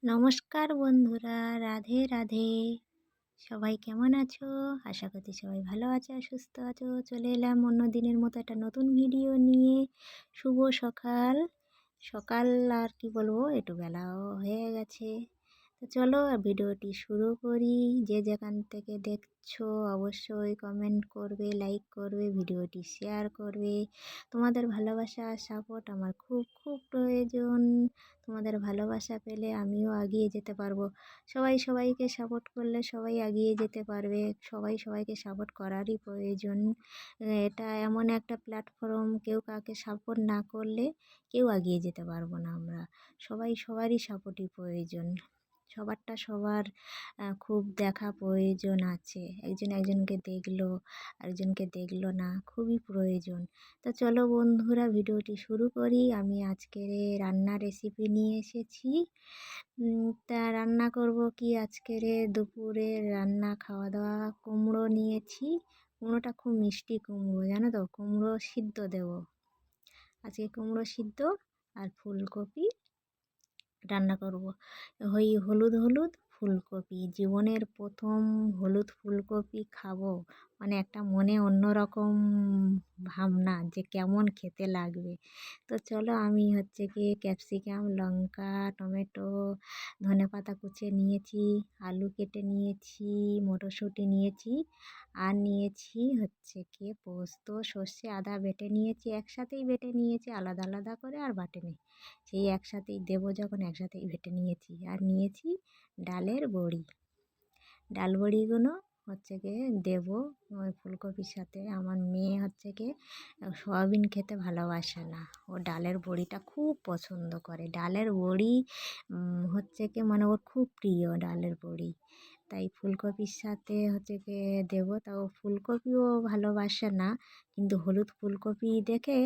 নমস্কার বন্ধুরা, রাধে রাধে। সবাই কেমন আছো? আশা করছি সবাই ভালো আছো আর সুস্থ আছো। চলে এলাম অন্য দিনের মতো একটা নতুন ভিডিও নিয়ে। শুভ সকাল। সকাল আর কি বলবো, একটু বেলাও হয়ে গেছে। তো চলো ভিডিওটি শুরু করি। যে যেখান থেকে দেখছো অবশ্যই কমেন্ট করবে, লাইক করবে, ভিডিওটি শেয়ার করবে। তোমাদের ভালোবাসা আর সাপোর্ট আমার খুব খুব প্রয়োজন। তোমাদের ভালোবাসা পেলে আমিও এগিয়ে যেতে পারবো। সবাই সবাইকে সাপোর্ট করলে সবাই এগিয়ে যেতে পারবে। সবাই সবাইকে সাপোর্ট করারই প্রয়োজন। এটা এমন একটা প্ল্যাটফর্ম, কেউ কাউকে সাপোর্ট না করলে কেউ এগিয়ে যেতে পারবো না আমরা। সবাই সবারই সাপোর্টই প্রয়োজন। সবারটা সবার খুব দেখা প্রয়োজন আছে। একজন একজনকে দেখলো, আরেকজনকে দেখলো না, খুবই প্রয়োজন। তো চলো বন্ধুরা ভিডিওটি শুরু করি। আমি আজকের রান্নার রেসিপি নিয়ে এসেছি। তা রান্না করব কি আজকের দুপুরে রান্না খাওয়া দাওয়া, কুমড়ো নিয়েছি। কুমড়োটা খুব মিষ্টি কুমড়ো, জানো তো, কুমড়ো সিদ্ধ দেব আজকে। কুমড়ো সিদ্ধ আর ফুলকপি রান্না করব। ওই হলুদ হলুদ ফুলকপি, জীবনের প্রথম হলুদ ফুলকপি খাবো, মানে একটা মনে অন্যরকম ভাবনা যে কেমন খেতে লাগবে। তো চলো আমি হচ্ছে কি ক্যাপসিকাম, লঙ্কা, টমেটো, ধনেপাতা কুচিয়ে নিয়েছি, আলু কেটে নিয়েছি, মটরশুঁটি নিয়েছি, আর নিয়েছি হচ্ছে কি পোস্ত, সর্ষে, আদা বেটে নিয়েছি। একসাথেই বেটে নিয়েছি, আলাদা আলাদা করে আর বাটেনি। সেই একসাথেই দেবো যখন একসাথেই বেটে নিয়েছি। আর নিয়েছি ডালের বড়ি। ডাল বড়িগুলো হচ্ছে গিয়ে দেবো ওই ফুলকপির সাথে। আমার মেয়ে হচ্ছে গিয়ে সয়াবিন খেতে ভালোবাসে না, ও ডালের বড়িটা খুব পছন্দ করে। ডালের বড়ি হচ্ছে কি মানে ওর খুব প্রিয় ডালের বড়ি। তাই ফুলকপির সাথে হচ্ছে গিয়ে দেবো। তাও ফুলকপিও ভালোবাসে না, কিন্তু হলুদ ফুলকপি দেখে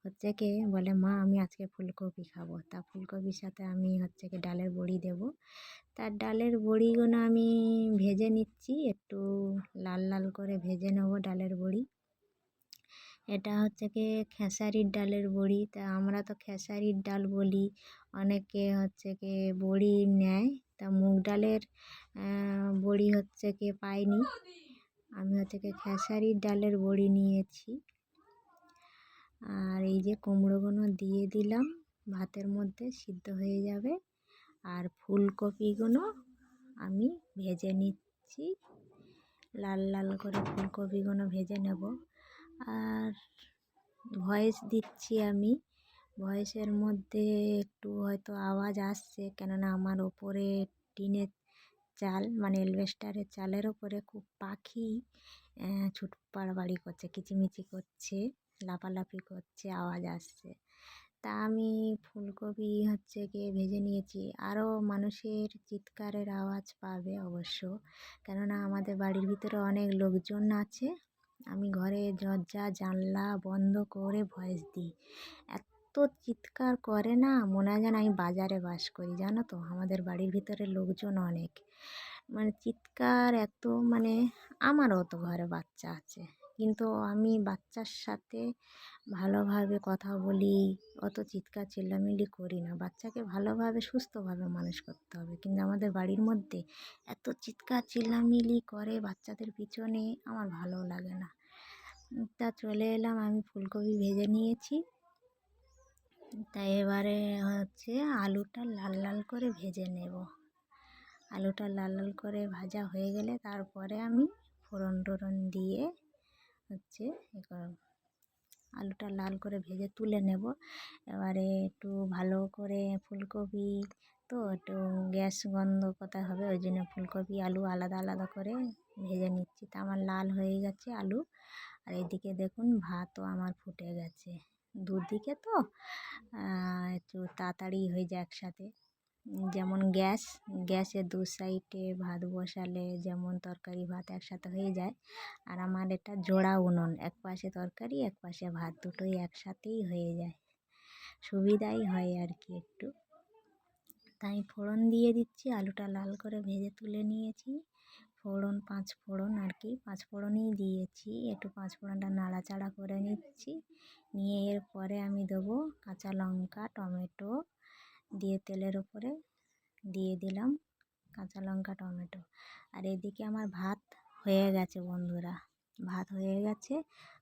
হচ্ছে কি বলে, মা আমি আজকে ফুলকপি খাবো। তা ফুলকপির সাথে আমি হচ্ছে কি ডালের বড়ি দেবো। তার ডালের বড়িগুলো আমি ভেজে নিচ্ছি, একটু লাল লাল করে ভেজে নেবো ডালের বড়ি। এটা হচ্ছে কি খেসারির ডালের বড়ি। তা আমরা তো খেসারির ডাল বলি, অনেকে হচ্ছে কি বড়ি নেয়। তা মুগ ডালের বড়ি হচ্ছে কি পাইনি, আমি হচ্ছে কি খেসারির ডালের বড়ি নিয়েছি। আর এই যে কুমড়োগুলো দিয়ে দিলাম, ভাতের মধ্যে সিদ্ধ হয়ে যাবে। আর ফুলকপিগুলো আমি ভেজে নিচ্ছি, লাল লাল করে ফুলকপিগুলো ভেজে নেব। আর ভয়েস দিচ্ছি আমি, ভয়েসের মধ্যে একটু হয়তো আওয়াজ আসছে, কেননা আমার ওপরে টিনের চাল, মানে এলবেস্টারের চালের ওপরে খুব পাখি ছুট পাড়াবাড়ি করছে, কিচিমিচি করছে, লাফালাফি করছে, আওয়াজ আসছে। তা আমি ফুলকপি হচ্ছে গিয়ে ভেজে নিয়েছি। আরও মানুষের চিৎকারের আওয়াজ পাবে অবশ্য, কেননা আমাদের বাড়ির ভিতরে অনেক লোকজন আছে। আমি ঘরে দরজা জানলা বন্ধ করে ভয়েস দিই। এত চিৎকার করে না, মনে হয় যেন আমি বাজারে বাস করি, জানো তো। আমাদের বাড়ির ভিতরে লোকজন অনেক, মানে চিৎকার এত, মানে আমারও তো ঘরে বাচ্চা আছে, কিন্তু আমি বাচ্চার সাথে ভালোভাবে কথা বলি, অত চিৎকার চেল্লামিল্লি করি না। বাচ্চাকে ভালোভাবে সুস্থভাবে মানুষ করতে হবে, কিন্তু আমাদের বাড়ির মধ্যে এত চিৎকার চেল্লামিল্লি করে বাচ্চাদের পিছনে, আমার ভালো লাগে না। তা চলে এলাম, আমি ফুলকপি ভেজে নিয়েছি। তাই এবারে হচ্ছে আলুটা লাল লাল করে ভেজে নেব। আলুটা লাল লাল করে ভাজা হয়ে গেলে তারপরে আমি ফোড়ন টোড়ন দিয়ে হচ্ছে আলুটা লাল করে ভেজে তুলে নেব। এবারে একটু ভালো করে ফুলকপি তো একটু গ্যাস গন্ধ কোথায় হবে, ওই জন্য ফুলকপি আলু আলাদা আলাদা করে ভেজে নিচ্ছি। তা আমার লাল হয়ে গেছে আলু। আর এদিকে দেখুন ভাতও আমার ফুটে গেছে। দুদিকে তো একটু তাড়াতাড়ি হয়ে যায় একসাথে। যেমন গ্যাসের দু সাইডে ভাত বসালে যেমন তরকারি ভাত একসাথে হয়ে যায়, আর আমার এটা জোড়া উনুন, এক পাশে তরকারি এক পাশে ভাত, দুটোই একসাথেই হয়ে যায়, সুবিধাই হয় আর কি একটু। তাই ফোড়ন দিয়ে দিচ্ছি, আলুটা লাল করে ভেজে তুলে নিয়েছি। ফোড়ন পাঁচ ফোড়ন আর কি, পাঁচ ফোড়নই দিয়েছি। একটু পাঁচ ফোড়নটা নাড়াচাড়া করে নিচ্ছি, নিয়ে এরপরে আমি দেবো কাঁচা লঙ্কা, টমেটো দিয়ে তেলের উপরে দিয়ে দিলাম কাঁচা লঙ্কা টমেটো। আর এদিকে আমার ভাত হয়ে গেছে বন্ধুরা, ভাত হয়ে গেছে।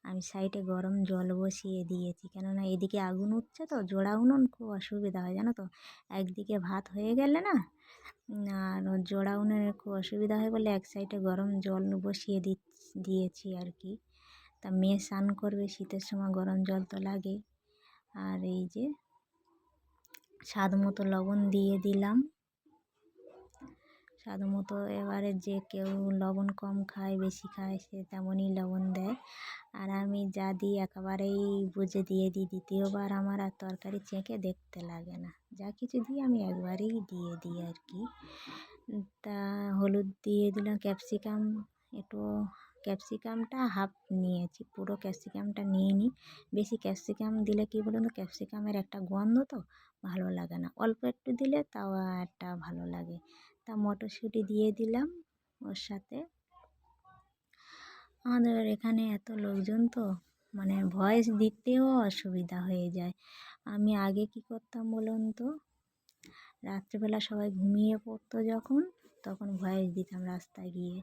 আমি সাইডে গরম জল বসিয়ে দিয়েছি, কেননা এদিকে আগুন উঠছে তো, জোড়া উনুন, খুব অসুবিধা হয় জানো তো। একদিকে ভাত হয়ে গেলে না, আর জোড়া উনুনের খুব অসুবিধা হয় বলে এক সাইডে গরম জল বসিয়ে দিয়েছি আর কি। তা মেয়ে স্নান করবে, শীতের সময় গরম জল তো লাগে। আর এই যে স্বাদ মতো লবণ দিয়ে দিলাম, স্বাদ মতো। এবারে যে কেউ লবণ কম খায় বেশি খায় সে তেমনই লবণ দেয়। আর আমি যা দিই একেবারেই বুঝে দিয়ে দিই, দ্বিতীয়বার আমার আর তরকারি চেখে দেখতে লাগে না, যা কিছু দিই আমি একবারেই দিয়ে দিই আর কি। তা হলুদ দিয়ে দিলাম, ক্যাপসিকাম একটু, ক্যাপসিকামটা হাফ নিয়েছি, পুরো ক্যাপসিকামটা নিইনি। বেশি ক্যাপসিকাম দিলে কী বলুন তো, ক্যাপসিকামের একটা গন্ধ তো ভালো লাগে না, অল্প একটু দিলে তাও একটা ভালো লাগে। তা মটরশুঁটি দিয়ে দিলাম ওর সাথে। আমাদের এখানে এত লোকজন তো, মানে ভয়েস দিতেও অসুবিধা হয়ে যায়। আমি আগে কি করতাম বলুন তো, রাত্রিবেলা সবাই ঘুমিয়ে পড়তো যখন, তখন ভয়েস দিতাম রাস্তায় গিয়ে।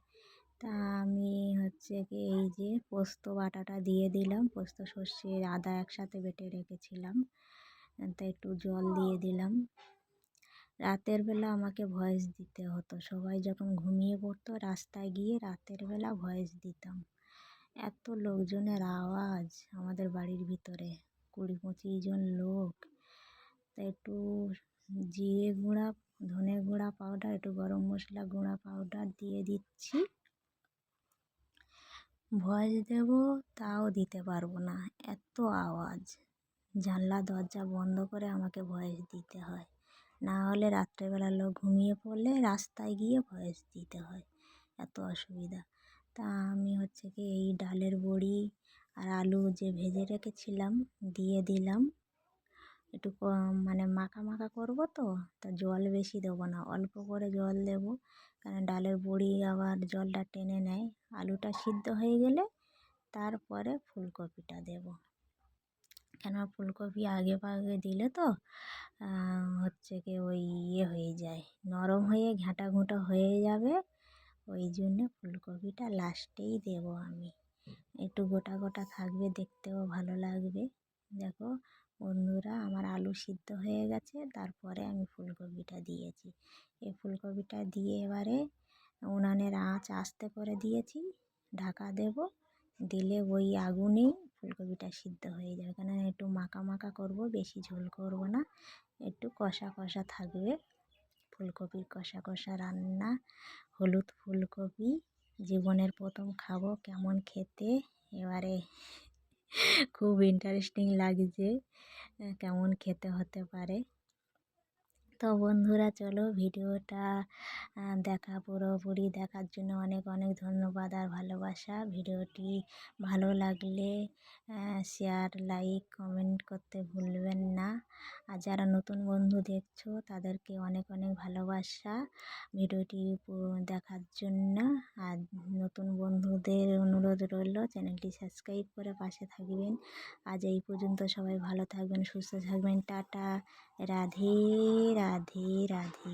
তা আমি হচ্ছে কি এই যে পোস্ত বাটাটা দিয়ে দিলাম, পোস্ত সর্ষে আদা একসাথে বেটে রেখেছিলাম, তা একটু জল দিয়ে দিলাম। রাতের বেলা আমাকে ভয়েস দিতে হতো, সবাই যখন ঘুমিয়ে পড়তো রাস্তায় গিয়ে রাতের বেলা ভয়েস দিতাম। এত লোকজনের আওয়াজ আমাদের বাড়ির ভিতরে, 20-25 জন লোক। তা একটু জিরে গুঁড়া, ধনে গুঁড়া পাউডার, একটু গরম মশলা গুঁড়া পাউডার দিয়ে দিচ্ছি। ভয়েস দেব তাও দিতে পারবো না, এত আওয়াজ। জানলা দরজা বন্ধ করে আমাকে ভয়েস দিতে হয়, না হলে রাত্রেবেলা লোক ঘুমিয়ে পড়লে রাস্তায় গিয়ে ভয়েস দিতে হয়, এত অসুবিধা। তা আমি হচ্ছে কি এই ডালের বড়ি আর আলু যে ভেজে রেখেছিলাম দিয়ে দিলাম। একটু মানে মাখা মাখা করবো তো, তা জল বেশি দেবো না, অল্প করে জল দেবো, কারণ ডালের বড়ি আবার জলটা টেনে নেয়। আলুটা সিদ্ধ হয়ে গেলে তারপরে ফুলকপিটা দেবো, কেন ফুলকপি আগে ভাগে দিলে তো হচ্ছে কি ওই হয়ে যায়, নরম হয়ে ঘাঁটা ঘুঁটো হয়ে যাবে, ওই জন্য ফুলকপিটা লাস্টেই দেবো আমি। একটু গোটা গোটা থাকবে, দেখতেও ভালো লাগবে। দেখো বন্ধুরা, আমার আলু সিদ্ধ হয়ে গেছে, তারপরে আমি ফুলকপিটা দিয়েছি। এই ফুলকপিটা দিয়ে এবারে উনানের আঁচ আস্তে করে দিয়েছি, ঢাকা দেব, দিলে ওই আগুনেই ফুলকপিটা সিদ্ধ হয়ে যাবে। কেন একটু মাখা মাখা করব, বেশি ঝোল করব না, একটু কষা কষা থাকবে, ফুলকপির কষা কষা রান্না। হলুদ ফুলকপি জীবনের প্রথম খাবো, কেমন খেতে এবারে খুব ইন্টারেস্টিং লাগছে, কেমন খেতে হতে পারে। তো বন্ধুরা চলো ভিডিওটা পুরোপুরি দেখার জন্য অনেক অনেক ধন্যবাদ আর ভালোবাসা। ভিডিওটি ভালো লাগলে শেয়ার, লাইক, কমেন্ট করতে ভুলবেন না। আর যারা নতুন বন্ধু দেখছো তাদেরকে অনেক অনেক ভালোবাসা ভিডিওটি দেখার জন্য। আর নতুন বন্ধুদের অনুরোধ রইল চ্যানেলটি সাবস্ক্রাইব করে পাশে থাকবেন। আজ এই পর্যন্ত, সবাই ভালো থাকবেন, সুস্থ থাকবেন, টাটা, রাধে রাধে রাধে।